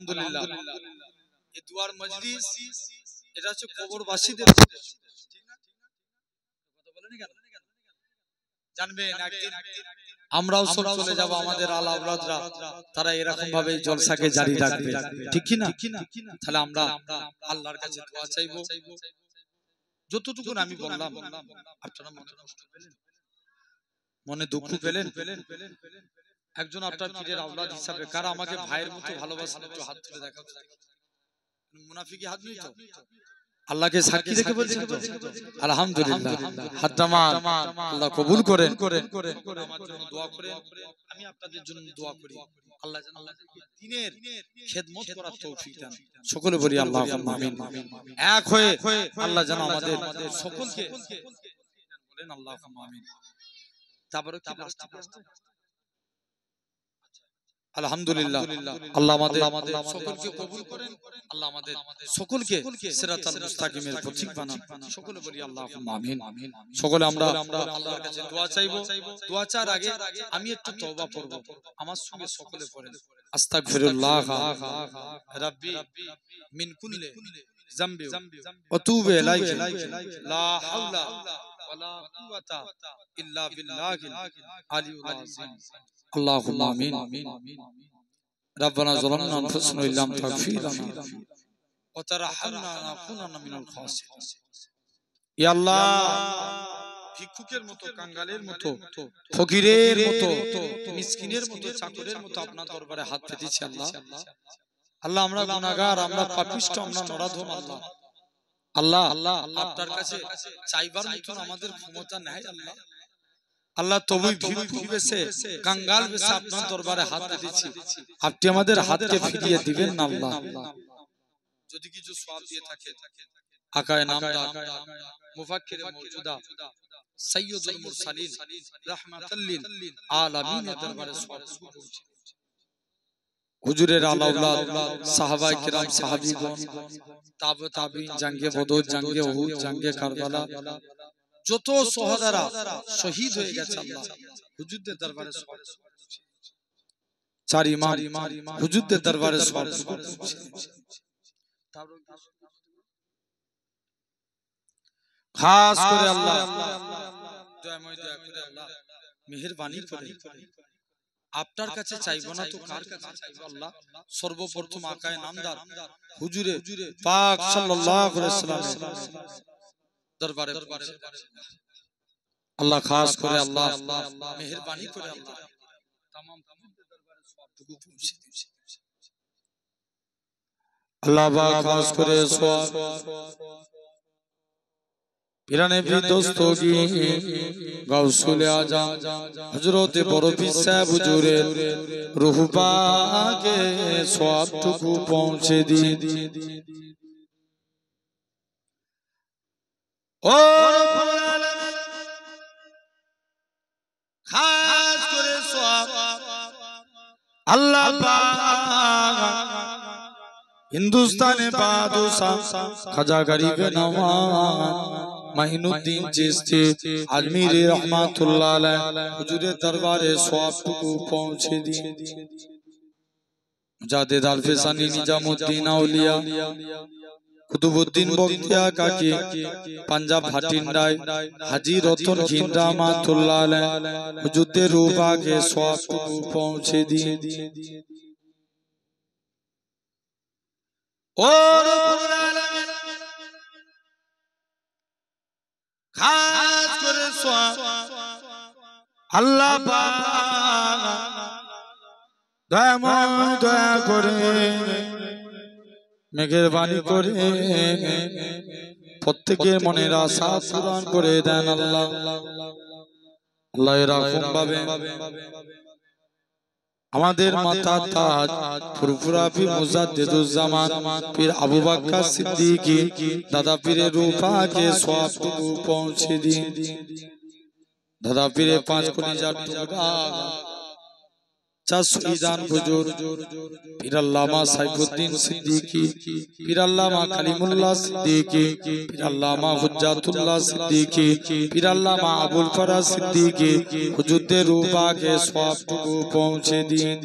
আলহামদুলিল্লাহ এই দুয়ার মজলিস এটা হচ্ছে কবরবাসীদের উদ্দেশ্য, ঠিক না? কথা বলেন কেন? জানবেন একদিন আমরাও সব চলে যাব, আমাদের আল আওলাদরা তারা এরকম ভাবে জলসাকে জারি রাখবে, ঠিক কি না? তাহলে আমরা আল্লাহর কাছে দোয়া চাইবো। যতটুকু আমি বললাম আপনারা মনে কষ্ট পেলেন, মনে দুঃখ পেলেন? একজন আপনার পীরের আওলাদ হিসাবে কারা আমাকে ভাইয়ের মতো ভালোবাসেন একটু হাত তুলে দেখাও। মুনাফিকি হাত নেই তো? আল্লাহকে সাক্ষী রেখে বলছেন তো আলহামদুলিল্লাহ। হাতটা আল্লাহ কবুল করেন, আমার জন্য দোয়া করেন, আমি আপনাদের জন্য দোয়া করি। আল্লাহ যেন আমাদেরকে দ্বীনের খেদমত করার তৌফিক দেন। সকলে বলি আল্লাহুম্মা আমিন। এক হয়ে আল্লাহ যেন আমাদের সকলকে বলেন আল্লাহুম্মা আমিন। তারপরে কি আলহামদুলিল্লাহ, আল্লাহ আমাদের সকলকে কবুল করেন, আল্লাহ আমাদের সকলকে সিরাতাল মুস্তাকিমের পথিক বানান। সকলে বলি আল্লাহুম্মা আমিন। সকলে আমরা আল্লাহর কাছে দোয়া চাইবো। দোয়া চাওয়ার আগে আমি একটু তওবা পড়ব, আমার সঙ্গে সকলে পড়েন আস্তাগফিরুল্লাহ রাব্বি মিন কুল্লি যামবি ওয়া তুবু ইলাইহি লা হাওলা ওয়ালা কুওয়াতা ইল্লা বিল্লাহিল আলিয়্যিল আযীম। اللهم آمين ربنا ظلمنا أنفسنا وإن لم تغفر لنا وترحمنا لنكونن من الخاسرين। ইয়া আল্লাহ, ভিক্ষুকের মতো, কাঙ্গালের মতো, ফকিরের মতো, মিসকিনের মতো, চাকরের মতো আপনার দরবারে হাত পেতেছি আল্লাহ। আল্লাহ আমরা গুনাহগার, আমরা পাপিষ্ঠ, আমরা নরাধম। আল্লাহ আল্লাহ আল্লাহ আপনার কাছে চাইবার মতো আমাদের ক্ষমতা নাই আল্লাহ। আল্লাহ তবুই ভিক্ষুক বেশে, কাঙ্গাল বেশে আপনার দরবারে হাত পেতেছি, আপনি আমাদের হাতকে ফিরিয়ে দিবেন না আল্লাহ। যদি কিছু সওয়াব দিয়ে থাকে আকায়ে নামদার মুফাক্কিরে মওজুদা সাইয়্যিদুল মুরসালিন রাহমাতাল লিল আলামিনের দরবারে সওয়াব পৌঁছে হুজুরের আল আওলাদ সাহাবায়ে কেরাম, সাহাবীগণ, তাবে তাবিঈন, জাঙ্গে বদর, জাঙ্গে উহুদ, জাঙ্গে কারবালা, যত শহীদরা শহীদ হয়ে গেছে আল্লাহ হুজুরদের দরবারে সওয়াব পৌঁছে। চার ইমাম হুজুরদের দরবারে সওয়াব পৌঁছে। খাস করে আল্লাহ দয়াময়, দয়া করে আল্লাহ মেহেরবানি করে আপনার কাছে চাইবো না তো কার কাছে চাইবো আল্লাহ? সর্বপ্রথম আকায়ে নামদার হুজুরে পাক সাল্লাল্লাহু আলাইহি ওয়াসাল্লামের দরবারে আল্লাহ খাস করে আল্লাহ মেহেরবানি করে আল্লাহ तमाम দরবারে সওয়াবটুকু পৌঁছে দিয়েছে আল্লাহ। পাক খাস করে সওয়াব পিরানে भी दोस्तों की गौसुल आजम हजरत बड़ो पीर साहब हुजूरेर रूह पाके सওয়াবটুকু পৌঁছে দিন। ও রব্বুল আলামিন, খাস করে সওয়াব আল্লাহ পাক হিন্দুস্তানে বাদশা খাজা গরিবে নওয়াজ মাইনুদ্দিন চিশতি আজমিরি রহমাতুল্লাহ আলাইহি হুজুরের দরবারে সওয়াবটুকু পৌঁছে দিন। মুজাদ্দিদ আল-ফিসানি নিজামুদ্দিন আউলিয়া কুতুবউদ্দিন বখতিয়া কাকি পাঞ্জাব ভাটিন্ডায় হাজী রতন ঘিন রহমাতুল্লাহ আলাইহি হুজুরদের রূহ পাকে সওয়াবটুকু পৌঁছে দিন। ও রব্বুল আলামিন, খাস করে সওয়াব আল্লাহ পাক দয়াময়, দয়া করে মেহেরবানি করে প্রত্যেকের মনের আশা পূরণ করে দেন আল্লাহ। আল্লাহ এরকম ভাবে আমাদের মাতা তাজ ফুরফুরা পীর মুজাদ্দিদুজ্জামান পীর আবু বকর সিদ্দিকী দাদা পীরের রূহ পাকে সওয়াবটুকু পৌঁছে দিন। দাদা পীরের 5 কলিজার টুকরা চার শহীদান হুজুর পীর আল্লামা সাইফুদ্দিন সিদ্দিকী, পীর আল্লামা কালিমুল্লাহ সিদ্দিকী, পীর আল্লামা হুজ্জাতুল্লাহ সিদ্দিকী, পীর আল্লামা আবুল ফরাজ সিদ্দিকী হুজুরদের রূহ পাকে সওয়াবটুকু পৌঁছে দিন।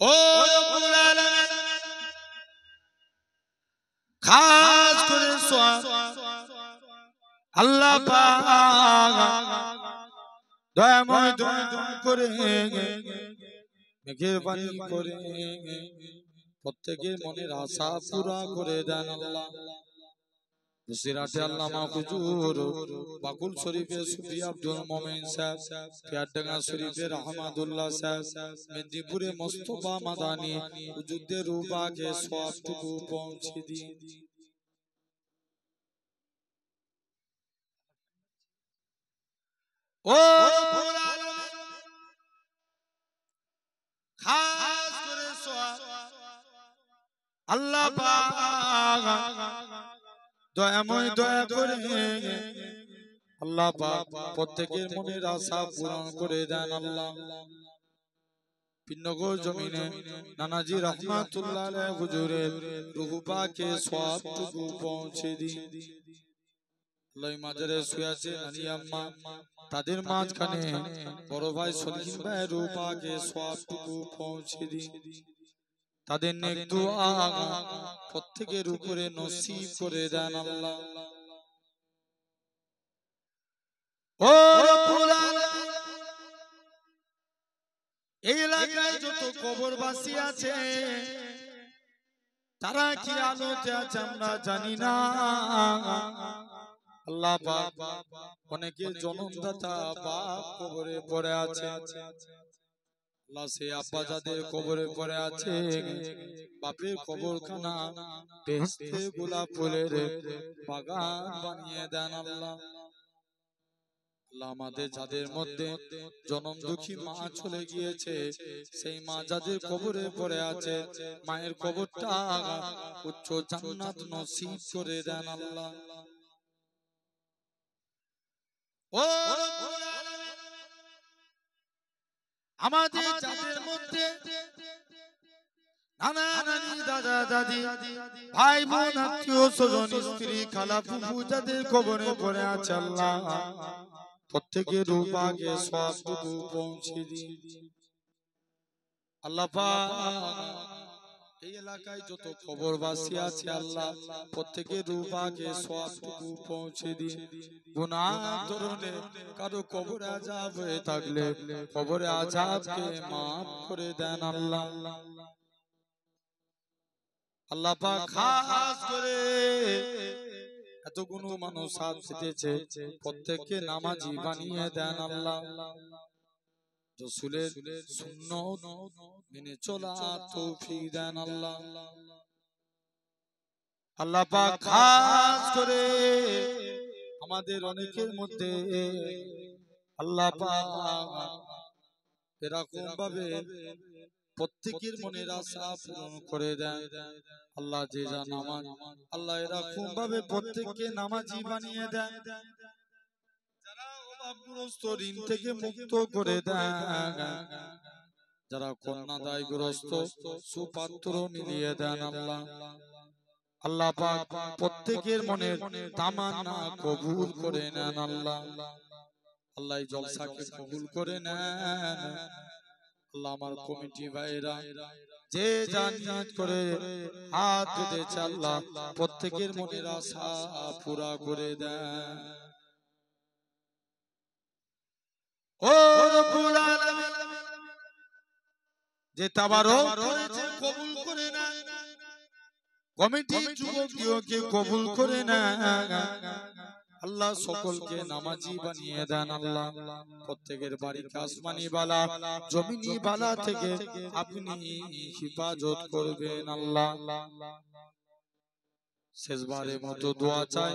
ও রব্বুল আলামিন খাস করে আল্লাহ পাক দয়াময় দয়া করে মেহেরবানি করে প্রত্যেকের মনের আশা পুরা করে দেন আল্লাহ। বসিরহাটে আল্লামা হুজুর বাকুল শরীফের সুফি আব্দুল মোমেন সাহেব, পিয়ারডাঙ্গা শরীফের আহমদুল্লাহ সাহেব, মেদিনীপুরে মোস্তফা মাদানী হুজুরদের রূপাকে সবটুকু পৌঁছে দিন। ও খাস করে আল্লাহ পাক দয়াময় দয়া করে আল্লাহ পাক প্রত্যেকের মনের আশা পূরণ করে দেন আল্লাহ। পিন্নগর জমিনে নানাজি রহমাতুল্লাহ আলাইহি হুজুরের রূহ পাকে সবটুকু পৌঁছে দিন। আল্লাহ মাজারে শুয়ে আছে নানি আম্মা, তাদের মাঝখানে বড় ভাই সলিম ভাই রূহ পাকে সবটুকু পৌঁছে দিন। তাদের নেক দুআ প্রত্যেকের উপরে নসিব করে দেন আল্লাহ। ও রব্বুল আলামিন এই এলাকায় যত কবরবাসী আছে তারা কি আলোতে আছে আমরা জানি না। আল্লাহ পাক অনেকের জন্মদাতা বাপ কবরে পড়ে আছে, আল্লাহ সে আব্বা যাদের কবরে পড়ে আছে বাপের কবরখানা বেহেশতে গোলাপ ফুলের বাগান বানিয়ে দেন আল্লাহ। আল্লাহ আমাদের যাদের মধ্যে জনম দুঃখী মা চলে গিয়েছে সেই মা যাদের কবরে পড়ে আছে মায়ের কবরটা উচ্চ জান্নাত নসিব করে দেন আল্লাহ। ও আমাদের যাদের মধ্যে নানা নানি দাদা দাদি ভাই বোন আত্মীয় স্বজন স্ত্রী খালা ফুফু যাদের কবরে পড়ে আছে আল্লাহ প্রত্যেকের রূপাকে সবটুকু পৌঁছে দিন আল্লাহ পাক। এই এলাকায় যত কবরবাসী আছে আল্লাহ প্রত্যেকের রূপাকে সবটুকু পৌঁছে দিন। গুনাহ ধরনে কারো কবরে আযাব হয়ে থাকলে কবরে আযাবকে maaf করে দেন আল্লাহ। আল্লাহ পাক খাস করে এতগুলো মানুষ সাথ দিতেছে প্রত্যেককে নামাজি বানিয়ে দেন আল্লাহ। রাসূলের সুন্নাত মেনে চলার তৌফিক দেন আল্লাহ। আল্লাহ পাক খাস করে আমাদের অনেকের মধ্যে আল্লাহ পাক এরকম ভাবে প্রত্যেকের মনের আশা পূরণ করে দেন আল্লাহ। যে যা নামাজ আল্লাহ এরকম ভাবে প্রত্যেককে নামাজি বানিয়ে দেন, যারা অভাবগ্রস্ত ঋণ থেকে মুক্ত করে দেন, যারা কন্যাদায়গ্রস্ত সুপাত্র মিলিয়ে দেন আল্লাহ। আল্লাহ পাক প্রত্যেকের মনের তামান্না কবুল করে নেন আল্লাহ। আল্লাহ এই জলসাকে কবুল করে নেন আল্লাহ। আমার কমিটি ভাইরা যে যার নিয়াত করে হাত পেতেছে আল্লাহ প্রত্যেকের মনের আশা পুরা করে দেন। ও রব্বুল আলামিন যে তাবারক করেছে কবুল করে নেন, কমিটি যুবককে কবুল করে নেন আল্লাহ। সকলকে নামাজি বানিয়ে দেন আল্লাহ। প্রত্যেকের বাড়িতে আসমানি বালা জমিনি বালা থেকে আপনি হিফাজত করবেন আল্লাহ। শেষবারের মতো দোয়া চাই,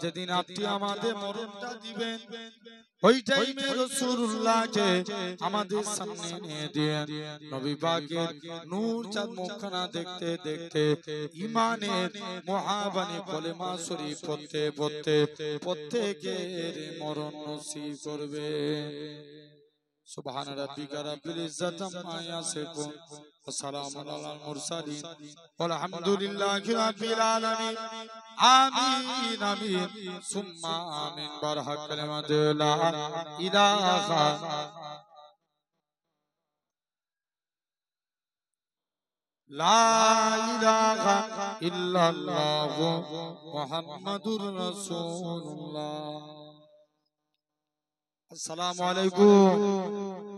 যেদিন আপনি আমাদের মরণটা দিবেন ওই টাইমে রাসূলুল্লাহকে আমাদের সামনে নিয়ে দিয়েন। নবী পাকের নূর চাঁদ মুখখানা দেখতে দেখতে ঈমানের মুহাবানি কলেমা শরীফ পড়তে পড়তে প্রত্যেকের মরণ নসিব করবে। সুবহান রাব্বিকা রাব্বিল ইজ্জাতি আম্মা ইয়াসিফুন ওয়া সালামুন আলাল মুরসালিন ওয়ালহামদুলিল্লাহি রাব্বিল আলামিন। আমিন আমিন সুম্মা আমিন। বারহাক কালিমাতু লা ইলাহা লা ইলাহা ইল্লাল্লাহ মুহাম্মাদুর রাসূলুল্লাহ। আসসালামু আলাইকুম।